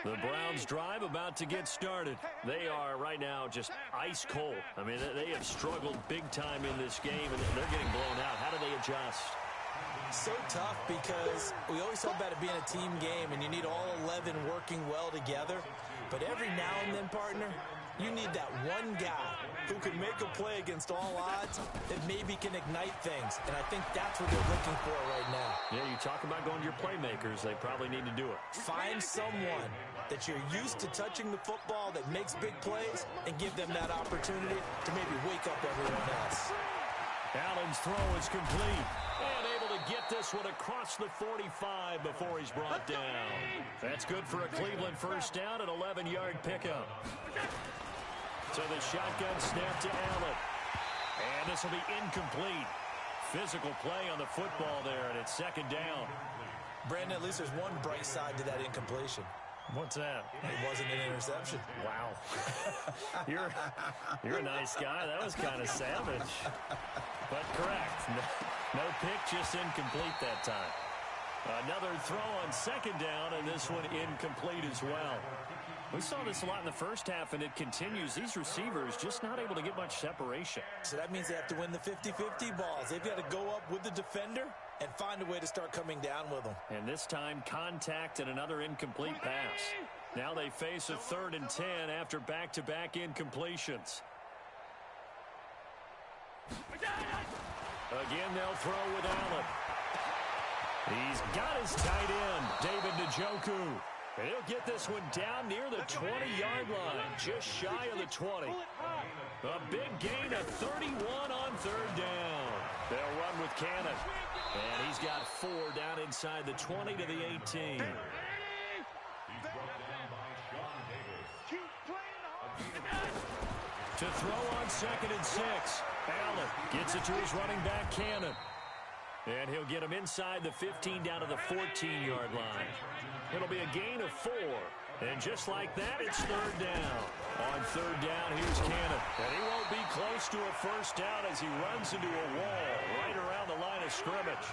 The Browns drive about to get started. They are right now just ice cold. I mean, they have struggled big time in this game, and they're getting blown out. How do they adjust? So tough because we always talk about it being a team game, and you need all 11 working well together. But every now and then, partner, you need that one guy who can make a play against all odds that maybe can ignite things. And I think that's what they're looking for right now. Yeah, you talk about going to your playmakers. They probably need to do it. Find someone that you're used to touching the football that makes big plays and give them that opportunity to maybe wake up everyone else. Allen's throw is complete. And able to get this one across the 45 before he's brought down. That's good for a Cleveland first down, an 11-yard pickup. So the shotgun snap to Allen. And this will be incomplete. Physical play on the football there, and it's second down. Brandon, at least there's one bright side to that incompletion. What's that? It wasn't an interception. Wow. You're a nice guy. That was kind of savage. But correct. No pick, just incomplete that time. Another throw on second down, and this one incomplete as well. We saw this a lot in the first half, and it continues. These receivers just not able to get much separation. So that means they have to win the 50-50 balls. They've got to go up with the defender and find a way to start coming down with them. And this time, contact and another incomplete pass. Now they face a 3rd and 10 after back-to-back incompletions. Again, they'll throw with Allen. He's got his tight end, David Njoku. And he'll get this one down near the 20-yard line, just shy of the 20. A big gain of 31 on 3rd down. They'll run with Cannon. And he's got 4 down inside the 20 to the 18. To throw on 2nd and 6. Allen gets it to his running back, Cannon. And he'll get him inside the 15 down to the 14-yard line. It'll be a gain of 4. And just like that, it's 3rd down. On 3rd down, here's Cannon. And he won't be close to a first down as he runs into a wall right around the line of scrimmage.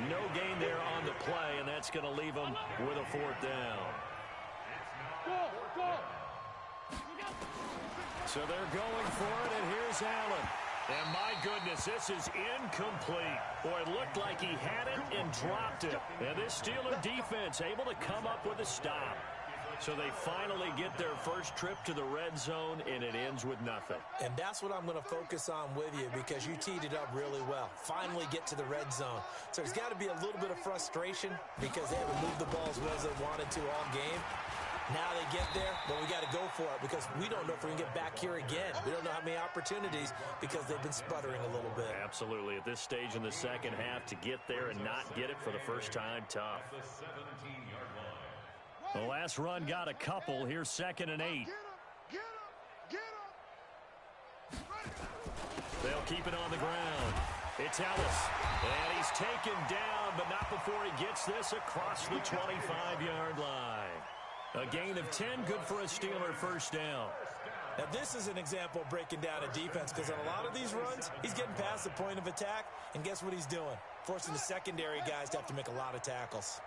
No gain there on the play, and that's going to leave him with a 4th down. So they're going for it, and here's Allen. And my goodness, this is incomplete. Boy, it looked like he had it and dropped it. And this Steeler defense able to come up with a stop. So they finally get their first trip to the red zone, and it ends with nothing. And that's what I'm going to focus on with you because you teed it up really well. Finally get to the red zone. So there's got to be a little bit of frustration because they haven't moved the ball as well as they wanted to all game. Now they get there, but we got to go for it because we don't know if we can get back here again. We don't know how many opportunities because they've been sputtering a little bit. Absolutely. At this stage in the second half, to get there and not get it for the first time, tough. The last run got a couple. Here's 2nd and 8. They'll keep it on the ground. It's Ellis. And he's taken down, but not before he gets this across the 25-yard line. A gain of 10, good for a Steeler first down. Now, this is an example of breaking down a defense because on a lot of these runs, he's getting past the point of attack, and guess what he's doing? Forcing the secondary guys to have to make a lot of tackles.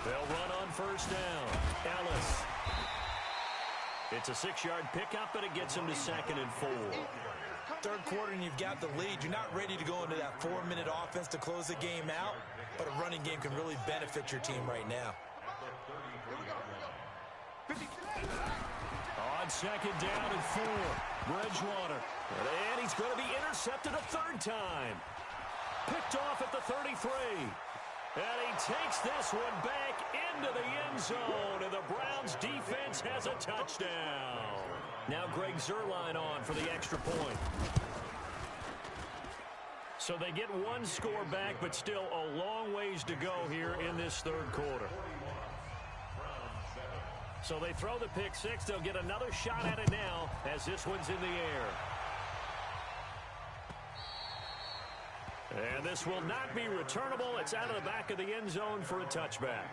They'll run on first down. Ellis. It's a 6-yard pickup, but it gets him to 2nd and 4. Third quarter and you've got the lead. You're not ready to go into that 4-minute offense to close the game out, but a running game can really benefit your team right now. On 2nd down and 4, Bridgewater. And he's going to be intercepted a 3rd time. Picked off at the 33. And he takes this one back into the end zone, and the Browns defense has a touchdown. Now Greg Zuerlein on for the extra point. So they get one score back, but still a long ways to go here in this 3rd quarter. So they throw the pick 6. They'll get another shot at it now as this one's in the air. And this will not be returnable. It's out of the back of the end zone for a touchback.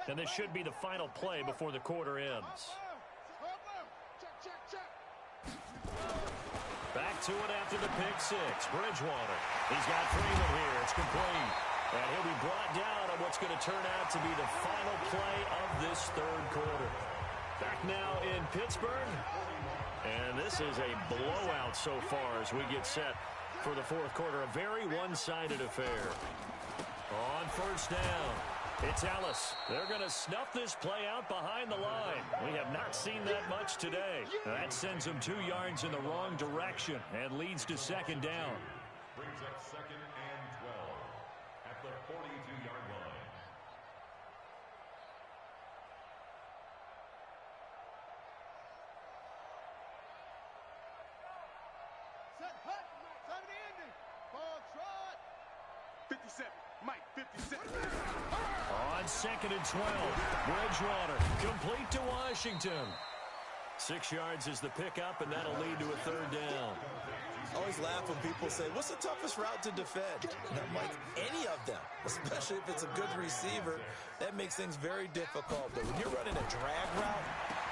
And this should be the final play before the quarter ends. Back to it after the pick six. Bridgewater. He's got Freeman here. It's complete. And he'll be brought down on what's going to turn out to be the final play of this third quarter. Back now in Pittsburgh. And this is a blowout so far as we get set for the fourth quarter. A very one-sided affair. On first down, it's Ellis. They're going to snuff this play out behind the line. We have not seen that much today. That sends them 2 yards in the wrong direction and leads to second down. Brings up second and 12 at the 42-yard line. Set, hut, time of the ending. Ball trot. 57, Mike, 57. On second and 12, Bridgewater complete to Washington. 6 yards is the pickup, and that'll lead to a third down. I always laugh when people say, what's the toughest route to defend? And I'm like, any of them, especially if it's a good receiver. That makes things very difficult. But when you're running a drag route,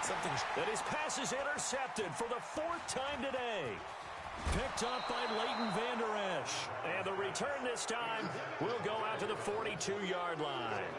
something... And his pass is intercepted for the 4th time today. Picked up by Leighton Vander Esch. And the return this time will go out to the 42-yard line.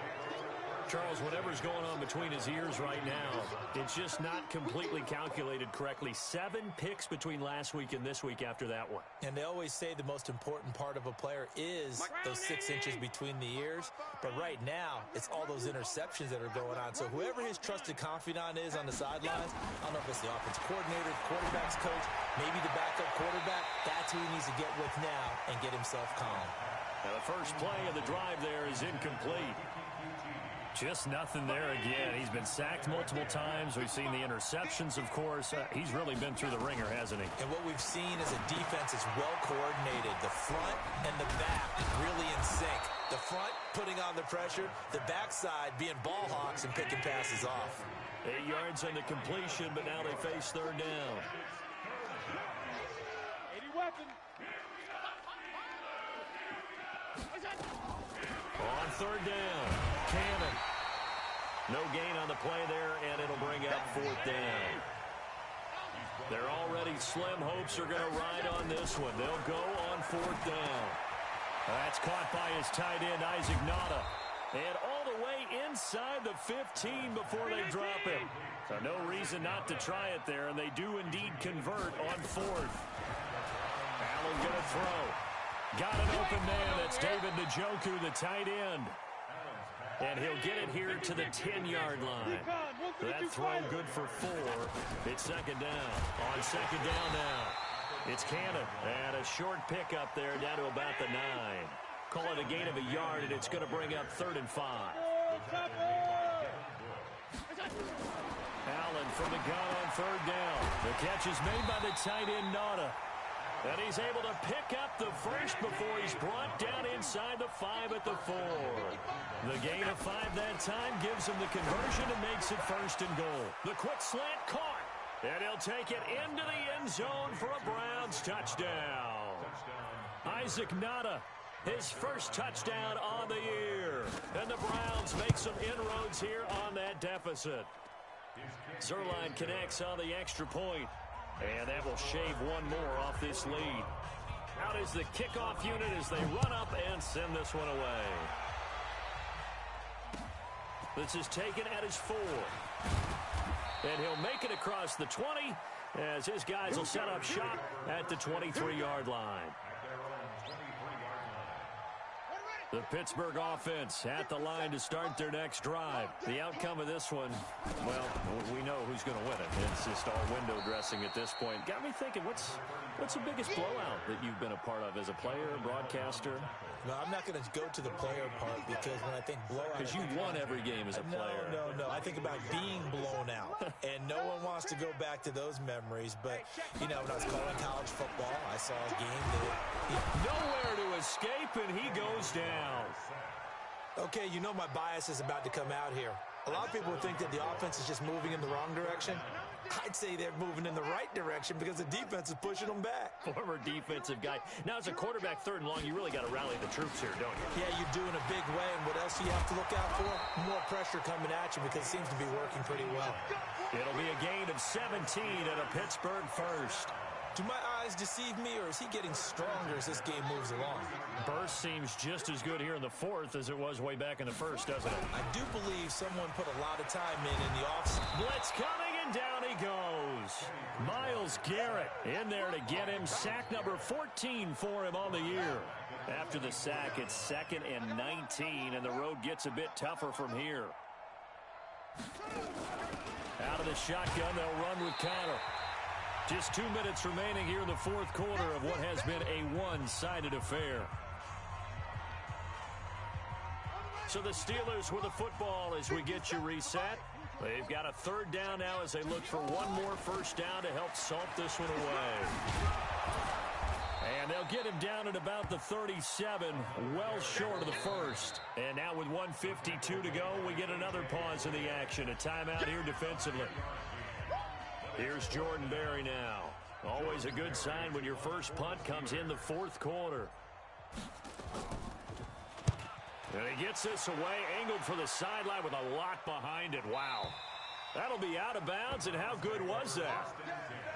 Charles, whatever's going on between his ears right now, it's just not completely calculated correctly. 7 picks between last week and this week after that one. And they always say the most important part of a player is those 6 inches between the ears. But right now, it's all those interceptions that are going on. So whoever his trusted confidant is on the sidelines, I don't know if it's the offense coordinator, the quarterback's coach, maybe the backup quarterback, that's who he needs to get with now and get himself calm. Now the first play of the drive there is incomplete. Just nothing there again. He's been sacked multiple times. We've seen the interceptions, of course. He's really been through the ringer, hasn't he? And what we've seen is a defense is well coordinated. The front and the back really in sync. The front putting on the pressure, the backside being ball hawks and picking passes off. 8 yards on the completion, but now they face third down. 80 weapon. On third down, Cannon. No gain on the play there, and it'll bring up 4th down. Their already slim hopes are going to ride on this one. They'll go on 4th down. That's caught by his tight end, Isaac Nada. And all the way inside the 15 before they drop him. So no reason not to try it there, and they do indeed convert on 4th. Allen going to throw. Got an open man. That's David Njoku, the tight end. And he'll get it here to the 10-yard line. That throw good for 4. It's second down. On second down now, it's Cannon. And a short pickup there down to about the 9. Call it a gain of a yard, and it's going to bring up 3rd and 5. Allen from the gun on 3rd down. The catch is made by the tight end, Nada. And he's able to pick up the first before he's brought down inside the 5 at the 4. The gain of 5 that time gives him the conversion and makes it 1st and goal. The quick slant caught. And he'll take it into the end zone for a Browns touchdown. Isaac Nada, his first touchdown on the year. And the Browns make some inroads here on that deficit. Zerline connects on the extra point. And that will shave one more off this lead. Out is the kickoff unit as they run up and send this one away. This is taken at his 4. And he'll make it across the 20 as his guys will set up shop at the 23-yard line. The Pittsburgh offense at the line to start their next drive. The outcome of this one, well, we know who's going to win it. It's just all window dressing at this point. Got me thinking, what's the biggest blowout that you've been a part of as a player, broadcaster? No, I'm not going to go to the player part because when I think blowout... Because you won every game as a player. No. I think about being blown out. And no one wants to go back to those memories. But, you know, when I was calling college football, I saw a game that... Nowhere to escape, and he goes down. Okay, my bias is about to come out here. A lot of people think that the offense is just moving in the wrong direction. I'd say they're moving in the right direction because the defense is pushing them back. Former defensive guy. Now, as a quarterback, 3rd and long, you really got to rally the troops here, don't you? Yeah, you do in a big way, and what else do you have to look out for? More pressure coming at you because it seems to be working pretty well. It'll be a gain of 17 and a Pittsburgh first. Do my eyes deceive me, or is he getting stronger as this game moves along? Burst seems just as good here in the 4th as it was way back in the 1st, doesn't it? I do believe someone put a lot of time in the offseason. Blitz coming, and down he goes. Myles Garrett in there to get him. Sack number 14 for him on the year. After the sack, it's 2nd and 19, and the road gets a bit tougher from here. Out of the shotgun, they'll run with Connor. Just 2 minutes remaining here in the 4th quarter of what has been a one-sided affair. So the Steelers with the football as we get you reset. They've got a 3rd down now as they look for one more first down to help salt this one away. And they'll get him down at about the 37, well short of the 1st. And now with 1:52 to go, we get another pause in the action. A timeout here defensively. Here's Jordan Berry now. Always a good sign when your first punt comes in the 4th quarter. And he gets this away, angled for the sideline with a lot behind it. Wow. That'll be out of bounds, and how good was that?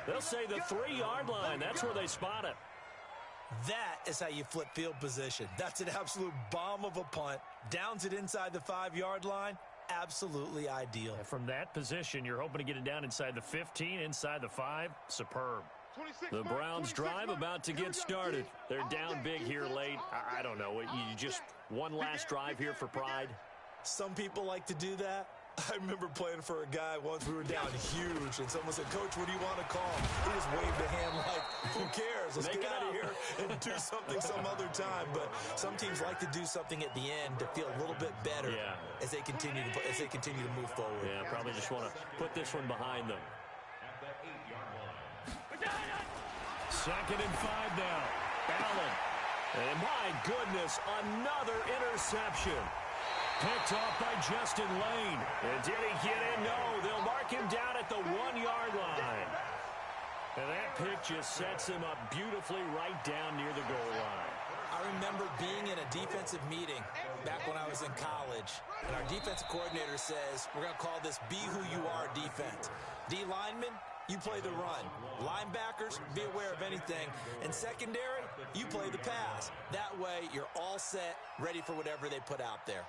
They'll say the 3-yard line. That's where they spot it. That is how you flip field position. That's an absolute bomb of a punt. Downs it inside the 5-yard line. Absolutely ideal. And from that position, you're hoping to get it down inside the 15, inside the 5. Superb. The Browns drive about to get started. They're down big here late. I don't know. You just one last drive here for pride? Some people like to do that. I remember playing for a guy once. We were down huge, and someone said, "Coach, what do you want to call?" He just waved a hand like, "Who cares? Let's get out of here and do something some other time." But some teams like to do something at the end to feel a little bit better as they continue to move forward. Yeah, probably just want to put this one behind them. 2nd and 5 now. Allen. And my goodness, another interception. Picked off by Justin Lane. And did he get in? No, they'll mark him down at the 1-yard line. And that pick just sets him up beautifully right down near the goal line. I remember being in a defensive meeting back when I was in college, and our defensive coordinator says, we're going to call this Be Who You Are defense. D linemen, you play the run. Linebackers, be aware of anything. And secondary, you play the pass. That way, you're all set, ready for whatever they put out there.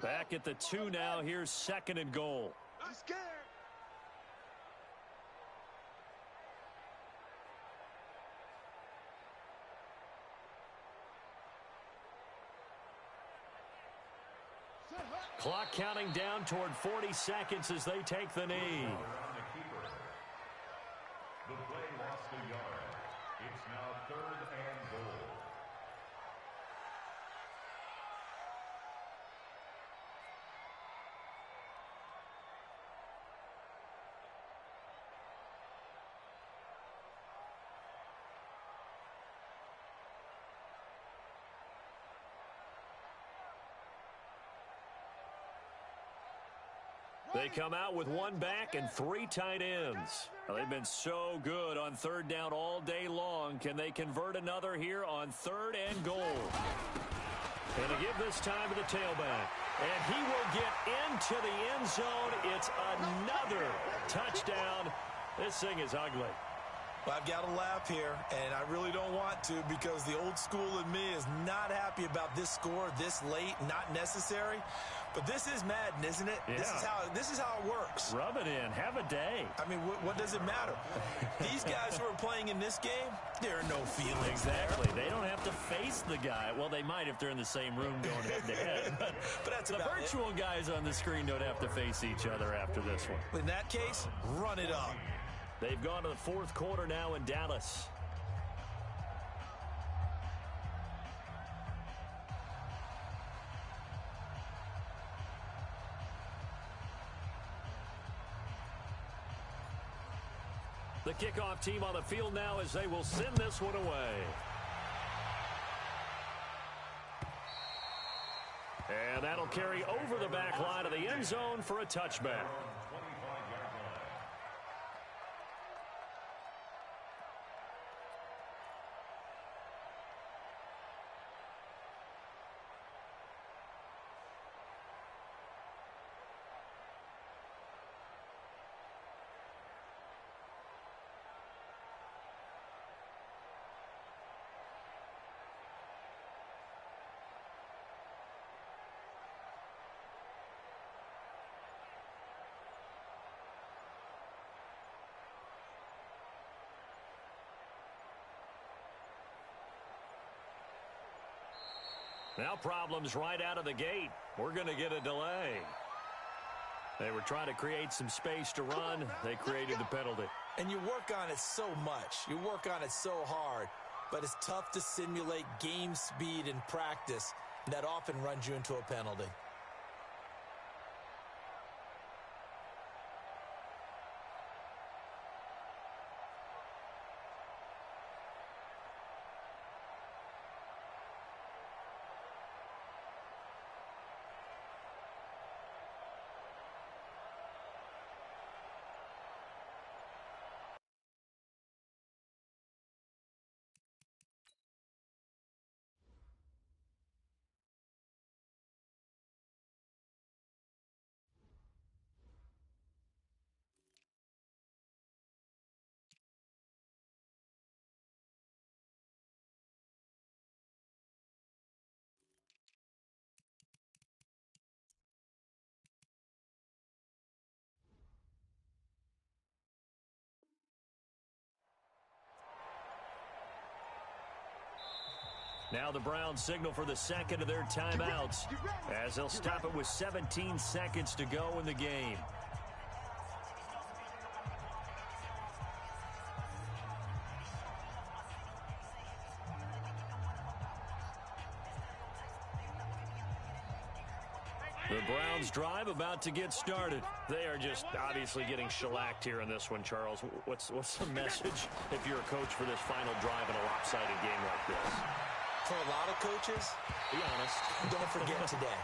Back at the 2 now. Here's 2nd and goal. I'm scared. Clock counting down toward 40 seconds as they take the knee. The play lost a yard. It's now 3rd and goal. They come out with 1 back and 3 tight ends. Well, they've been so good on 3rd down all day long. Can they convert another here on 3rd and goal? And to give this time to the tailback. And he will get into the end zone. It's another touchdown. This thing is ugly. Well, I've got to laugh here, and I really don't want to because the old school in me is not happy about this score this late, not necessary. But this is Madden, isn't it? Yeah. This is how it works. Rub it in. Have a day. I mean, what does it matter? These guys who are playing in this game, there are no feelings Exactly. They don't have to face the guy. Well, they might if they're in the same room going head-to-head. But that's the virtual guys on the screen don't have to face each other after this one. In that case, run it up. They've gone to the 4th quarter now in Dallas. The kickoff team on the field now as they will send this one away. And that'll carry over the back line of the end zone for a touchback. Now problems right out of the gate. We're going to get a delay. They were trying to create some space to run. They created the penalty. And you work on it so much. You work on it so hard. But it's tough to simulate game speed in practice. That often runs you into a penalty. Now the Browns signal for the second of their timeouts as they'll stop it with 17 seconds to go in the game. The Browns drive about to get started. They are just obviously getting shellacked here in this one, Charles. What's the message if you're a coach for this final drive in a lopsided game like this? For a lot of coaches, be honest, don't forget today.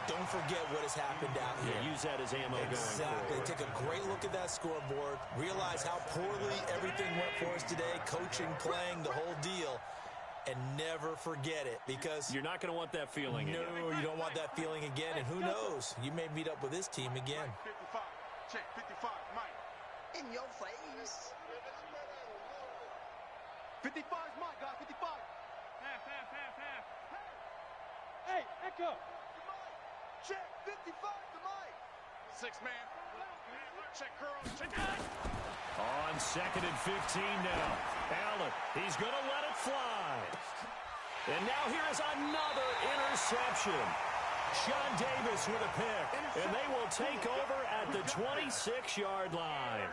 Don't forget what has happened out here. Yeah, use that as ammo going forward. Take a great look at that scoreboard. Realize how poorly everything went for us today. Coaching, playing, the whole deal. And never forget it, because you're not going to want that feeling again. No, you don't want that feeling again. And who knows? You may meet up with this team again. 55. Check 55, Mike. In your face. 55's Mike, guys. 55. Half. Hey, Echo. Check 55 to Mike. 6 man. Check curl. Check that. On second and 15 now. Allen, he's going to let it fly. And now here is another interception. Sean Davis with a pick. And they will take over at the 26-yard line.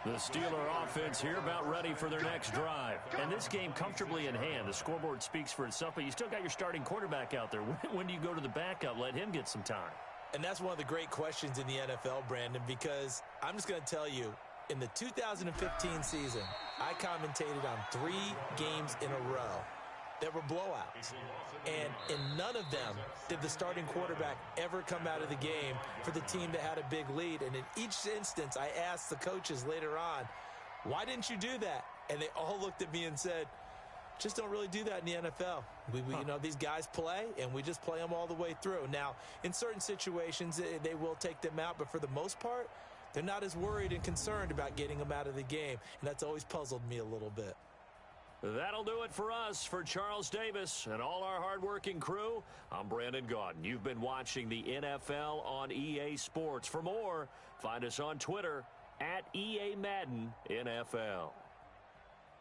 The Steeler offense here about ready for their next drive. And this game comfortably in hand. The scoreboard speaks for itself, but you still got your starting quarterback out there. When do you go to the backup? Let him get some time. And that's one of the great questions in the NFL, Brandon, because I'm just going to tell you, in the 2015 season, I commentated on 3 games in a row that were blowouts. And in none of them did the starting quarterback ever come out of the game for the team that had a big lead. And in each instance, I asked the coaches later on, why didn't you do that? And they all looked at me and said, just don't really do that in the NFL. You know, these guys play, and we just play them all the way through. Now, in certain situations, they will take them out, but for the most part, they're not as worried and concerned about getting them out of the game, and that's always puzzled me a little bit. That'll do it for us. For Charles Davis and all our hardworking crew, I'm Brandon Gaudin. You've been watching the NFL on EA Sports. For more, find us on Twitter at EA Madden NFL.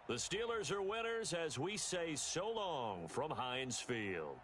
The Steelers are winners as we say so long from Heinz Field.